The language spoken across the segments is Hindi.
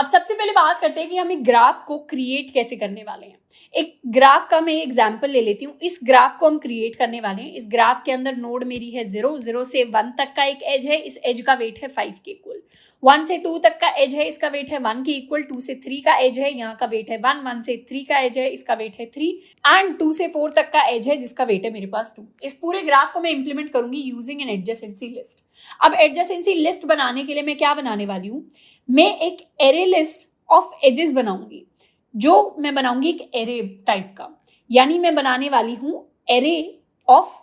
अब सबसे पहले बात करते हैं कि हम एक ग्राफ को क्रिएट कैसे करने वाले हैं। एक ग्राफ का मैं एग्जांपल ले लेती हूँ। इस ग्राफ को हम क्रिएट करने वाले हैं। इस ग्राफ के अंदर नोड मेरी है 0, 0 से 1 तक का एक एज है, इस एज का वेट है 5 के इक्वल। 1 से 2 तक का एज है, इसका वेट है 1 के इक्वल। 2 से 3 का एज है, यहाँ का वेट है 1। 1 से 3 का एज है, इसका वेट है 3 एंड 2 से 4 तक का एज है, जिसका वेट है मेरे पास 2। इस पूरे ग्राफ को मैं इंप्लीमेंट करूंगी यूजिंग एन एडजेसेंसी लिस्ट। अब एडजेसेंसी लिस्ट बनाने के लिए मैं क्या बनाने वाली हूँ, मैं एक एरे लिस्ट ऑफ एजेस बनाऊंगी, जो मैं बनाऊंगी एक एरे टाइप का, यानी मैं बनाने वाली हूं एरे ऑफ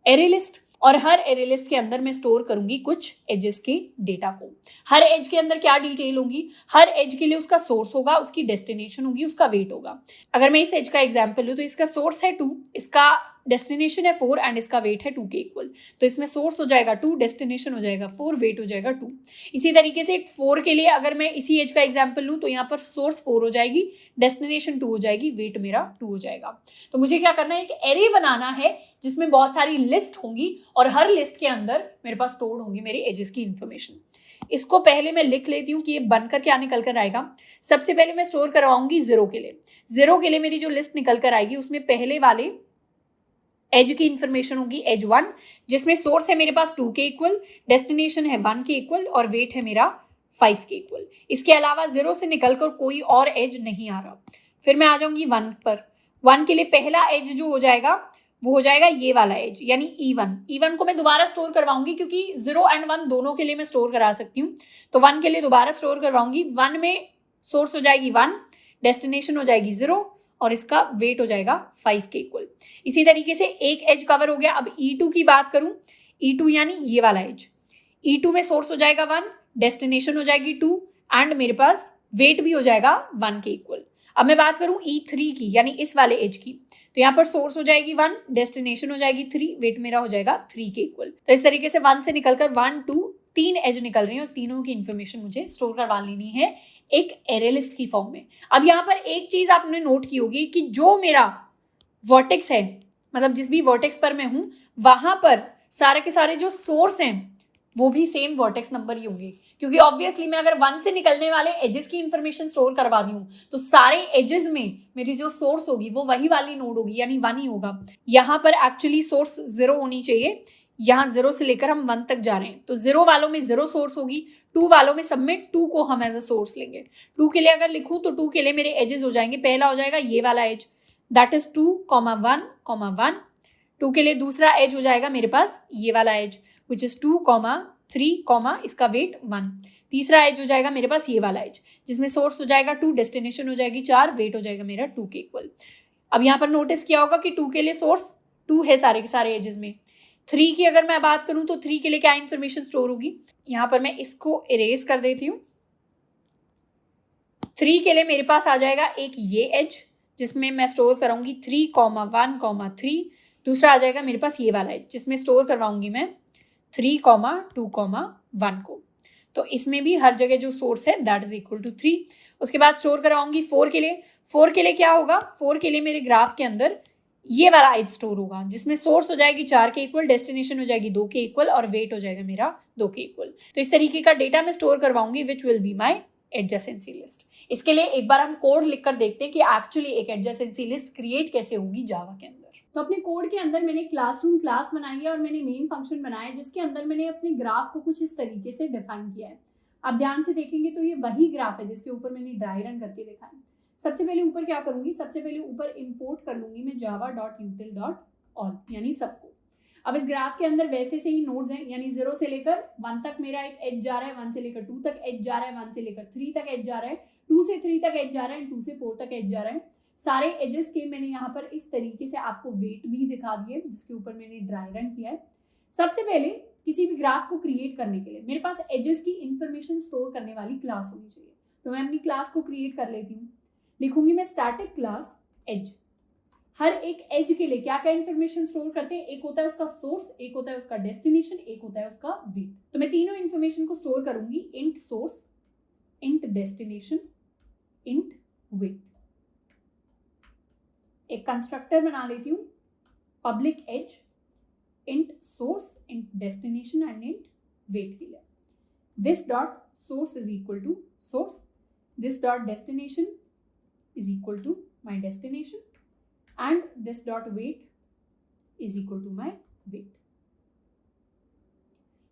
एरे लिस्ट। और हर एरे लिस्ट के अंदर मैं स्टोर करूंगी कुछ एजेस के डेटा को। हर एज के अंदर क्या डिटेल होगी, हर एज के लिए उसका सोर्स होगा, उसकी डेस्टिनेशन होगी, उसका वेट होगा। अगर मैं इस एज का एग्जांपल लूं तो इसका सोर्स है 2, इसका डेस्टिनेशन है 4 एंड इसका वेट है 2 के इक्वल। तो इसमें सोर्स हो जाएगा 2, डेस्टिनेशन हो जाएगा 4, वेट हो जाएगा 2। इसी तरीके से 4 के लिए अगर मैं इसी एज का एग्जांपल लूं तो यहाँ पर सोर्स 4 हो जाएगी, डेस्टिनेशन 2 हो जाएगी, वेट मेरा 2 हो जाएगा। तो मुझे क्या करना है, एक एरे बनाना है जिसमें बहुत सारी लिस्ट होंगी और हर लिस्ट के अंदर मेरे पास स्टोर्ड होंगी मेरी एजेस की इंफॉर्मेशन। इसको पहले मैं लिख लेती हूँ कि ये बनकर क्या निकल कर आएगा। सबसे पहले मैं स्टोर करवाऊंगी 0 के लिए। 0 के लिए मेरी जो लिस्ट निकल कर आएगी उसमें पहले वाले एज की इंफॉर्मेशन होगी एज 1, जिसमें सोर्स है मेरे पास 2 के इक्वल, डेस्टिनेशन है 1 के इक्वल और वेट है मेरा 5 के इक्वल। इसके अलावा 0 से निकलकर कोई और एज नहीं आ रहा। फिर मैं आ जाऊंगी 1 पर। 1 के लिए पहला एज जो हो जाएगा वो हो जाएगा ये वाला एज, यानी E1। E1 को मैं दोबारा स्टोर करवाऊंगी क्योंकि 0 एंड 1 दोनों के लिए मैं स्टोर करा सकती हूँ। तो 1 के लिए दोबारा स्टोर करवाऊंगी। 1 में सोर्स हो जाएगी 1, डेस्टिनेशन हो जाएगी 0 और इसका वेट हो जाएगा 5 के इक्वल। इसी तरीके से एक एज कवर हो गया। अब E2 की बात करूं, E2 यानी ये वाला एज। E2 में सोर्स हो जाएगा 1, डेस्टिनेशन हो जाएगी 2 एंड मेरे पास वेट भी हो जाएगा 1 के इक्वल। अब मैं बात करूं E3 की, यानी इस वाले एज की, तो यहाँ पर सोर्स हो जाएगी 1, डेस्टिनेशन हो जाएगी 3, वेट मेरा हो जाएगा 3 के इक्वल। तो इस तरीके से 1 से निकलकर 1, 2, 3 एज निकल रही है और तीनों की इन्फॉर्मेशन मुझे स्टोर करवा लेनी है एक एरे लिस्ट की फॉर्म में। अब यहाँ पर एक चीज आपने नोट की होगी कि जो मेरा वर्टेक्स है, मतलब जिस भी वर्टेक्स पर मैं हूं वहां पर सारे के सारे जो सोर्स हैं वो भी सेम वर्टेक्स नंबर ही होंगे, क्योंकि ऑब्वियसली मैं अगर 1 से निकलने वाले एजेस की इंफॉर्मेशन स्टोर करवा रही हूँ तो सारे एजेस में मेरी जो सोर्स होगी वो वही वाली नोड होगी, यानी 1 ही होगा। यहाँ पर एक्चुअली सोर्स 0 होनी चाहिए। यहाँ 0 से लेकर हम 1 तक जा रहे हैं तो 0 वालों में 0 सोर्स होगी, 2 वालों में सब में 2 को हम एज अ सोर्स लेंगे। 2 के लिए अगर लिखूं तो 2 के लिए मेरे एजेस हो जाएंगे, पहला हो जाएगा ये वाला एज, दैट इज 2, 1, 1। 2 के लिए दूसरा एज हो जाएगा मेरे पास ये वाला एज विच इज 2, 3, इसका वेट 1। तीसरा एज हो जाएगा मेरे पास ये वाला एज, जिसमें सोर्स हो जाएगा 2, डेस्टिनेशन हो जाएगी 4, वेट हो जाएगा मेरा 2 के इक्वल। अब यहाँ पर नोटिस किया होगा कि 2 के लिए सोर्स 2 है सारे के सारे एजेस में। 3 की अगर मैं बात करूं तो 3 के लिए क्या इंफॉर्मेशन स्टोर होगी, यहाँ पर मैं इसको इरेज कर देती हूँ। 3 के लिए मेरे पास आ जाएगा एक ये एज जिसमें मैं स्टोर कराऊंगी 3, 1, 3। दूसरा आ जाएगा मेरे पास ये वाला एज जिसमें स्टोर करवाऊंगी मैं 3, 2, 1 को। तो इसमें भी हर जगह जो सोर्स है दैट इज इक्वल टू 3। उसके बाद स्टोर करवाऊंगी 4 के लिए। 4 के लिए क्या होगा, 4 के लिए मेरे ग्राफ के अंदर ये वाला एज स्टोर होगा जिसमें सोर्स हो जाएगी 4 के इक्वल, डेस्टिनेशन हो जाएगी 2 के इक्वल और वेट हो जाएगा मेरा 2 के इक्वल। तो इस तरीके का डेटा मैं स्टोर करवाऊंगी which will be my adjacency list. इसके लिए एक बार हम कोड लिखकर देखते हैं कि एक्चुअली एक एडजेसेंसी लिस्ट क्रिएट कैसे होगी जावा के अंदर। तो अपने कोड के अंदर मैंने क्लासरूम क्लास बनाई है और मैंने मेन फंक्शन बनाया है जिसके अंदर मैंने अपने ग्राफ को कुछ इस तरीके से डिफाइन किया है। आप ध्यान से देखेंगे तो ये वही ग्राफ है जिसके ऊपर मैंने ड्राई रन करके देखा है। सबसे पहले ऊपर क्या करूंगी, सबसे पहले ऊपर इंपोर्ट कर लूंगी मैं java.util.all यानी सबको। अब इस ग्राफ के अंदर वैसे से ही नोड्स हैं, यानी 0 से लेकर 1 तक मेरा एक एज जा रहा है, 1 से लेकर 2 तक एज जा रहा है, 1 से लेकर 3 तक एज जा रहा है, 2 से 3 तक एज जा रहा है, 2 से 4 तक एज जा रहा है। सारे एजेस के मैंने यहाँ पर इस तरीके से आपको वेट भी दिखा दिए जिसके ऊपर मैंने ड्राई रन किया है। सबसे पहले किसी भी ग्राफ को क्रिएट करने के लिए मेरे पास एजेस की इंफॉर्मेशन स्टोर करने वाली क्लास होनी चाहिए। तो मैं अपनी क्लास को क्रिएट कर लेती हूँ। लिखूंगी मैं स्टैटिक क्लास एज। हर एक एज के लिए क्या क्या इंफॉर्मेशन स्टोर करते हैं, एक होता है उसका सोर्स, एक होता है उसका डेस्टिनेशन, एक होता है उसका वेट। तो मैं तीनों इंफॉर्मेशन को स्टोर करूंगी, int source, int destination, int weight. एक कंस्ट्रक्टर बना लेती हूँ, public edge, int source, int destination and int weight के लिए। This dot source is equal to source, this dot destination is equal to my destination and this dot weight is equal to my weight.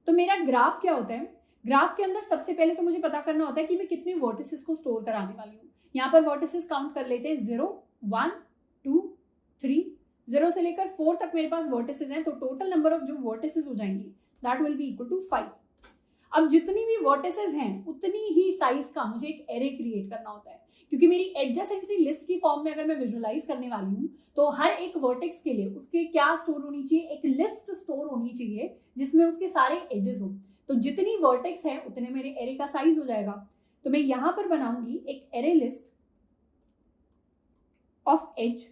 तो मेरा ग्राफ क्या होता है? ग्राफ के अंदर सबसे पहले तो मुझे पता करना होता है कि मैं कितने वर्टिसेस को स्टोर कराने वाली हूँ. यहाँ पर वर्टिसेस काउंट कर लेते हैं 0, 1, 2, 3. 0 से लेकर 4 तक मेरे पास वर्टिसेस हैं, तो टोटल नंबर ऑफ जो वर्टिसेस हो जाएंगी that will be equal to 5. अब जितनी भी वर्टिसेस हैं उतनी ही साइज का मुझे एक एरे क्रिएट करना होता है, क्योंकि मेरी एडजेसेंसी लिस्ट की फॉर्म में अगर मैं विजुअलाइज करने वाली हूँ तो हर एक वर्टेक्स के लिए उसके क्या स्टोर होनी चाहिए, एक लिस्ट स्टोर होनी चाहिए जिसमें उसके सारे एजेस हो. तो जितनी वर्टेक्स हैं उतने मेरे एरे का साइज हो जाएगा. तो मैं यहां पर बनाऊंगी एक array list of edge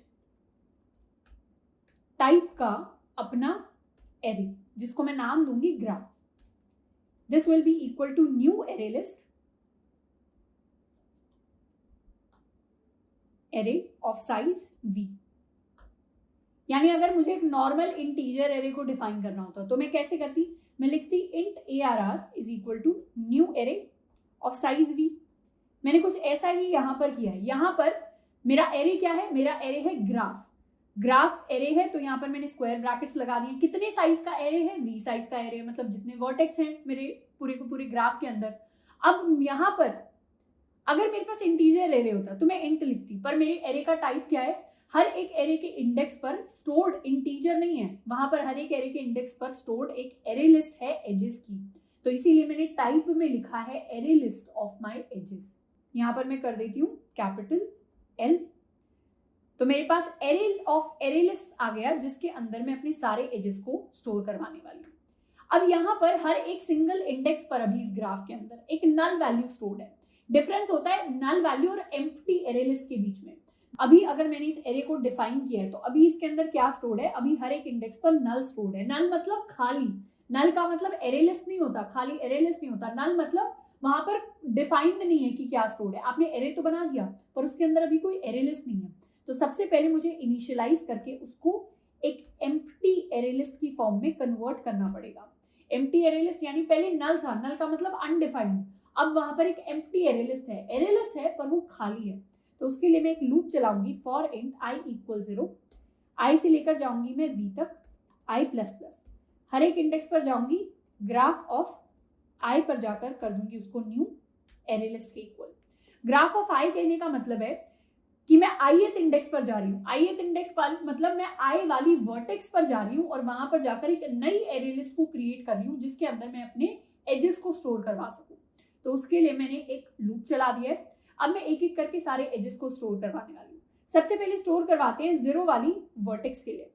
type का अपना एरे, जिसको मैं नाम दूंगी graph. This will be equal to new array list, array of size v. यानी अगर मुझे एक नॉर्मल इंटीजर एरे को डिफाइन करना होता तो मैं कैसे करती? मैं लिखती int arr is equal to new array of size v. मैंने कुछ ऐसा ही यहां पर किया है. यहां पर मेरा एरे क्या है? मेरा एरे है ग्राफ. ग्राफ एरे है तो यहाँ पर मैंने स्क्वायर ब्रैकेट्स लगा दिए. कितने साइज का एरे है? v साइज का एरे, मतलब जितने वर्टेक्स हैं मेरे पूरे को पूरे ग्राफ के अंदर. अब यहाँ पर अगर मेरे पास इंटीजर एरे होता तो मैं इंट लिखती, पर मेरे एरे का टाइप क्या है? हर एक एरे के इंडेक्स पर स्टोर्ड इंटीजर नहीं है, वहां पर हर एक एरे के इंडेक्स पर स्टोर्ड एक एरे लिस्ट है एजेस की. तो इसीलिए मैंने टाइप में लिखा है array list of my edges. यहाँ पर मैं कर देती हूँ कैपिटल L. तो मेरे पास एरे ऑफ एरे लिस्ट आ गया जिसके अंदर मैं अपने सारे एजेस को स्टोर करवाने वाली हूँ. अब यहाँ पर हर एक सिंगल इंडेक्स पर अभी इस ग्राफ के अंदर एक नल वैल्यू स्टोर्ड है. डिफरेंस होता है नल वैल्यू और एम्प्टी एरे लिस्ट के बीच में. अभी अगर मैंने इस एरे को डिफाइन किया है तो अभी इसके अंदर क्या स्टोर्ड है? अभी हर एक इंडेक्स पर नल स्टोर्ड है. नल मतलब खाली. नल का मतलब एरे लिस्ट नहीं होता, खाली एरे लिस्ट नहीं होता. नल मतलब वहां पर डिफाइंड नहीं है कि क्या स्टोर्ड है. आपने एरे तो बना दिया पर उसके अंदर अभी कोई एरे लिस्ट नहीं है. तो सबसे पहले मुझे इनिशियलाइज करके उसको एक एम्प्टी एरे लिस्ट की फॉर्म में कन्वर्ट करना पड़ेगा. एम्प्टी एरे लिस्ट यानी पहले नल था, नल का मतलब अनडिफाइंड. अब वहां पर एक एम्प्टी एरे लिस्ट है, एरे लिस्ट है पर वो खाली है. तो उसके लिए मैं एक लूप चलाऊंगी for int i equal 0. i से लेकर जाऊंगी मैं v तक i प्लस प्लस. हर एक इंडेक्स पर जाऊंगी, ग्राफ ऑफ i पर जाकर कर दूंगी उसको न्यू एरे लिस्ट के इक्वल. ग्राफ ऑफ i कहने का मतलब है कि मैं ith इंडेक्स पर जा रही हूँ. ith इंडेक्स मतलब मैं i वाली वर्टेक्स पर जा रही हूँ और वहां पर जाकर एक नई एरे लिस्ट को क्रिएट कर रही हूँ जिसके अंदर मैं अपने एजेस को स्टोर करवा सकूँ. तो उसके लिए मैंने एक लूप चला दिया है. अब मैं एक एक करके सारे एजेस को स्टोर करवाने वाली हूँ. सबसे पहले स्टोर करवाते हैं 0 वाली वर्टेक्स के लिए.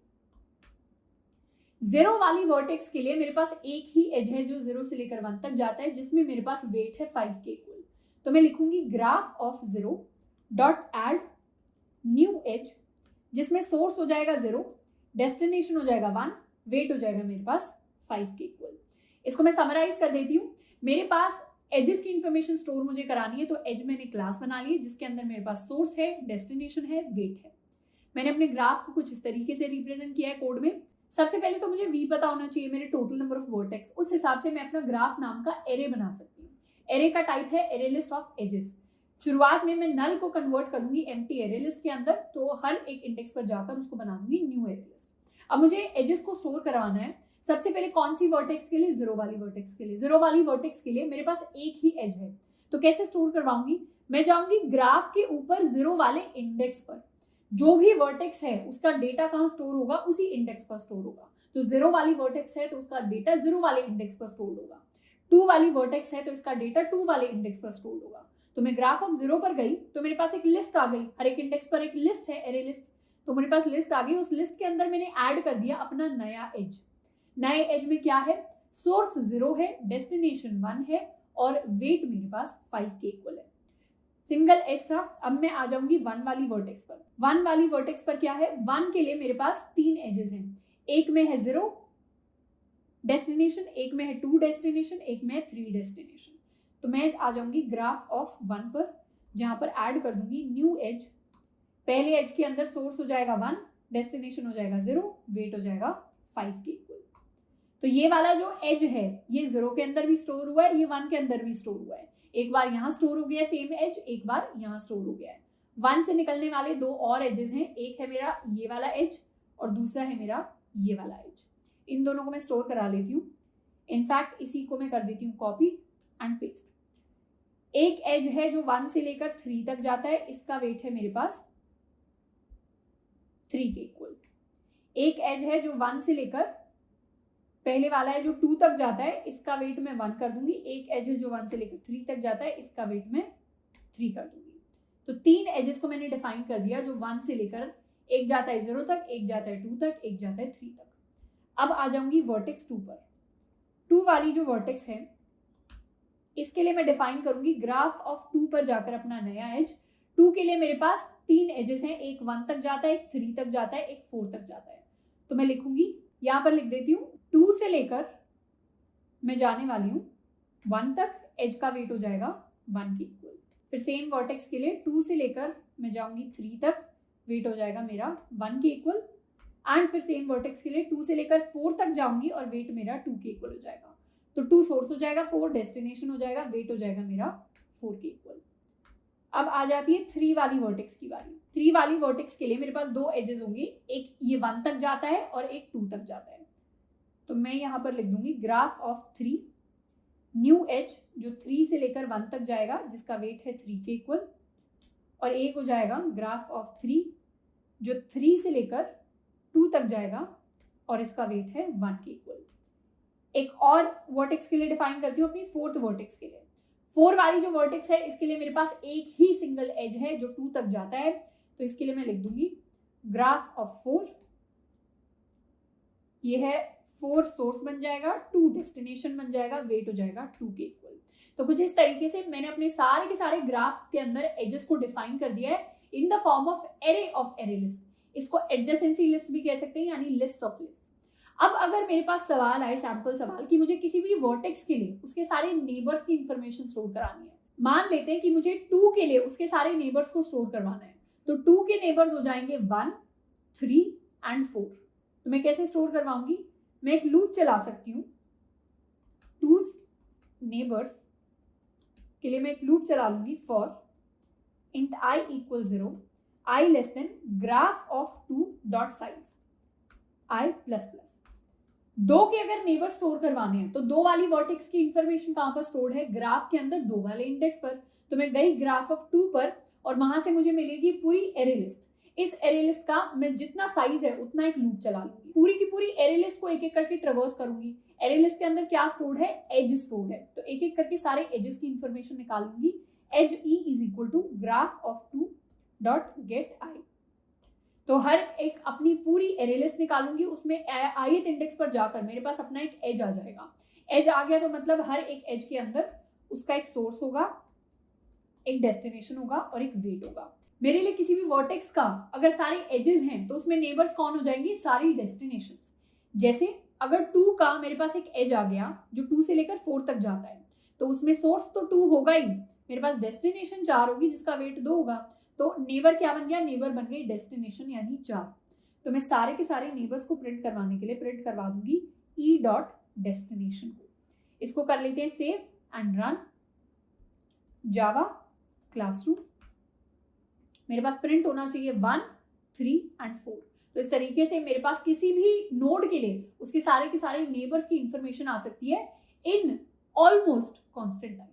0 वाली वर्टेक्स के लिए मेरे पास एक ही एज है जो 0 से लेकर 1 तक जाता है, जिसमें मेरे पास वेट है 5 के इक्वल. तो मैं लिखूंगी graph of 0 dot add new edge, जिसमें सोर्स हो जाएगा 0, डेस्टिनेशन हो जाएगा 1, वेट हो जाएगा मेरे पास 5 के इक्वल. इसको मैं समराइज कर देती हूँ. मेरे पास एजेस की इंफॉर्मेशन स्टोर मुझे करानी है, तो एज मैंने क्लास बना ली है जिसके अंदर मेरे पास सोर्स है, डेस्टिनेशन है, वेट है. मैंने अपने ग्राफ को कुछ इस तरीके से रिप्रेजेंट किया है कोड में. सबसे पहले तो मुझे v पता होना चाहिए, मेरे टोटल नंबर ऑफ वर्टेक्स. उस हिसाब से मैं अपना ग्राफ नाम का एरे बना सकती हूँ. एरे का टाइप है एरे लिस्ट ऑफ एजेस. शुरुआत में मैं नल को कन्वर्ट करूंगी एम्प्टी एरे लिस्ट के अंदर, तो हर एक इंडेक्स पर जाकर उसको बना दूंगी न्यू एरे लिस्ट. अब मुझे एजेस को स्टोर करवाना है. सबसे पहले कौन सी वर्टेक्स के लिए? 0 वाली वर्टेक्स के लिए. 0 वाली वर्टेक्स के लिए मेरे पास एक ही एज है, तो कैसे स्टोर करवाऊंगी? मैं जाऊंगी ग्राफ के ऊपर 0 वाले इंडेक्स पर. जो भी वर्टेक्स है उसका डेटा कहाँ स्टोर होगा? उसी इंडेक्स पर स्टोर होगा. तो 0 वाली वर्टेक्स है तो उसका डेटा 0 वाले इंडेक्स पर स्टोर होगा. 2 वाली वर्टेक्स है तो इसका डेटा 2 वाले इंडेक्स पर स्टोर होगा. तो मैं ग्राफ ऑफ 0 पर गई तो मेरे पास एक लिस्ट आ गई. हर एक इंडेक्स पर एक लिस्ट है, एरे लिस्ट. तो मेरे पास लिस्ट आ गई. उस लिस्ट के अंदर मैंने ऐड कर दिया अपना नया एज. नए एज में क्या है? सोर्स 0 है, डेस्टिनेशन 1 है और वेट मेरे पास 5 के इक्वल है. सिंगल एज था. अब मैं आ जाऊंगी 1 वाली वर्टेक्स पर. 1 वाली वर्टेक्स पर क्या है? 1 के लिए मेरे पास 3 एजेस हैं. एक में है 0 डेस्टिनेशन, एक में है 2 डेस्टिनेशन, एक में है 3 डेस्टिनेशन. तो मैं आ जाऊंगी ग्राफ ऑफ 1 पर, जहां पर ऐड कर दूंगी न्यू एज. पहले एज के अंदर सोर्स हो जाएगा 1, डेस्टिनेशन हो जाएगा 0, वेट हो जाएगा 5 के इक्वल. तो ये वाला जो एज है ये 0 के अंदर भी स्टोर हुआ है, ये 1 के अंदर भी स्टोर हुआ है. एक बार यहाँ स्टोर हो गया सेम एज, एक बार यहाँ स्टोर हो गया है। 1 से निकलने वाले 2 और एजेस हैं, एक है मेरा ये वाला एज और दूसरा है मेरा ये वाला एज। इन दोनों को मैं स्टोर करा लेती हूँ। इनफैक्ट इसी को मैं कर देती हूँ कॉपी एंड पेस्ट। एक एज है जो 1 से लेकर 3 तक जाता है, इसका वेट है मेरे पास 3 के इक्वल। एक एज है जो 1 से लेकर, पहले वाला है जो 2 तक जाता है, इसका वेट मैं 1 कर दूंगी। एक एज है जो 1 से लेकर 3 तक जाता है, इसका वेट मैं 3 कर दूंगी। तो 3 एजेस को मैंने डिफाइन कर दिया जो 1 से लेकर, एक जाता है 0 तक, एक जाता है 2 तक, एक जाता है 3 तक। अब आ जाऊंगी वर्टेक्स 2 पर। 2 वाली जो वर्टेक्स है इसके लिए मैं डिफाइन करूंगी ग्राफ ऑफ 2 पर जाकर अपना नया एज। 2 के लिए मेरे पास 3 एजेस हैं, एक 1 तक जाता है, एक 3 तक जाता है, एक 4 तक जाता है। तो मैं लिखूंगी, यहां पर लिख देती हूँ 2 से लेकर मैं जाने वाली हूँ 1 तक, एज का वेट हो जाएगा 1 के इक्वल। फिर सेम वर्टेक्स के लिए 2 से लेकर मैं जाऊंगी 3 तक, वेट हो जाएगा मेरा 1 के इक्वल। एंड फिर सेम वर्टेक्स के लिए 2 से लेकर 4 तक जाऊंगी और वेट मेरा 2 के इक्वल हो जाएगा। तो 2 सोर्स हो जाएगा, 4 डेस्टिनेशन हो जाएगा, वेट हो जाएगा मेरा 4 के इक्वल। अब आ जाती है 3 वाली वर्टेक्स की बारी। 3 वाली वर्टेक्स के लिए मेरे पास 2 एजेस होंगे, एक ये 1 तक जाता है और एक 2 तक जाता है। तो मैं यहाँ पर लिख दूंगी ग्राफ ऑफ 3, न्यू एज जो 3 से लेकर 1 तक जाएगा, जिसका वेट है 3 के इक्वल। और एक हो जाएगा ग्राफ ऑफ 3 जो 3 से लेकर 2 तक जाएगा और इसका वेट है 1 के इक्वल। एक और वर्टेक्स के लिए डिफाइन करती हूँ अपनी 4th वर्टेक्स के लिए। 4 वाली जो वर्टेक्स है इसके लिए मेरे पास एक ही सिंगल एज है जो 2 तक जाता है, तो इसके लिए मैं लिख दूंगी ग्राफ ऑफ 4। ये है 4 सोर्स बन जाएगा, 2 डेस्टिनेशन बन जाएगा, वेट हो जाएगा 2 के इक्वल। तो कुछ इस तरीके से मैंने अपने सारे के सारे ग्राफ के अंदर एजेस को डिफाइन कर दिया है in the form of array list. इसको एडजेसेंसी लिस्ट भी कह सकते हैं, यानी लिस्ट ऑफ लिस्ट। अब अगर मेरे पास सवाल आए, सैंपल सवाल, कि मुझे किसी भी वर्टेक्स के लिए उसके सारे नेबर्स की इंफॉर्मेशन स्टोर करानी है, मान लेते हैं कि मुझे 2 के लिए उसके सारे नेबर्स को स्टोर करवाना है, तो 2 के नेबर्स हो जाएंगे 1, 3 एंड 4। तो मैं कैसे स्टोर करवाऊंगी, मैं एक लूप चला सकती हूँ। 2 नेबर्स के लिए मैं एक लूप चला लूंगी for int I equals 0, I less than graph of 2 dot size I plus plus. 2 के अगर नेबर स्टोर करवाने हैं तो 2 वाली वर्टेक्स की इंफॉर्मेशन कहाँ पर स्टोर है, ग्राफ के अंदर 2 वाले इंडेक्स पर। तो मैं गई ग्राफ ऑफ 2 पर और वहां से मुझे मिलेगी पूरी एरे लिस्ट। इस एरे लिस्ट का मैं जितना साइज है उतना एक लूप चला लूंगी, पूरी की पूरी एरे लिस्ट को एक एक करके ट्रेवर्स करूंगी। एरे लिस्ट के अंदर क्या स्टोर्ड है, एज स्टोर्ड है, तो एक एक करके सारे एजेस की इंफॉर्मेशन निकालूंगी। Edge E is equal to graph of 2 dot get I. तो हर एक अपनी पूरी एरे लिस्ट निकालूंगी, उसमें ith इंडेक्स पर जाकर मेरे पास अपना एक एज आ जाएगा। एज आ गया तो मतलब हर एक एज के अंदर उसका एक सोर्स होगा, एक डेस्टिनेशन होगा और एक वेट होगा। मेरे लिए किसी भी वर्टेक्स का अगर सारे एजेस हैं तो उसमें नेबर्स कौन हो जाएंगे, सारी डेस्टिनेशंस। जैसे अगर 2 का मेरे पास एक एज आ गया जो 2 से लेकर 4 तक जाता है, तो उसमें सोर्स तो 2 होगा ही, मेरे पास डेस्टिनेशन 4 होगी जिसका वेट 2 होगा। तो नेबर क्या बन गया, नेबर बन गई डेस्टिनेशन यानी 4। तो मैं सारे के सारे नेबर्स को प्रिंट करवाने के लिए प्रिंट करवा दूंगी ई डॉट डेस्टिनेशन को। इसको कर लेते हैं save and run. Java classroom मेरे पास प्रिंट होना चाहिए 1, 3 एंड 4। तो इस तरीके से मेरे पास किसी भी नोड के लिए उसके सारे के सारे नेबर्स की इंफॉर्मेशन आ सकती है इन ऑलमोस्ट कांस्टेंट टाइम।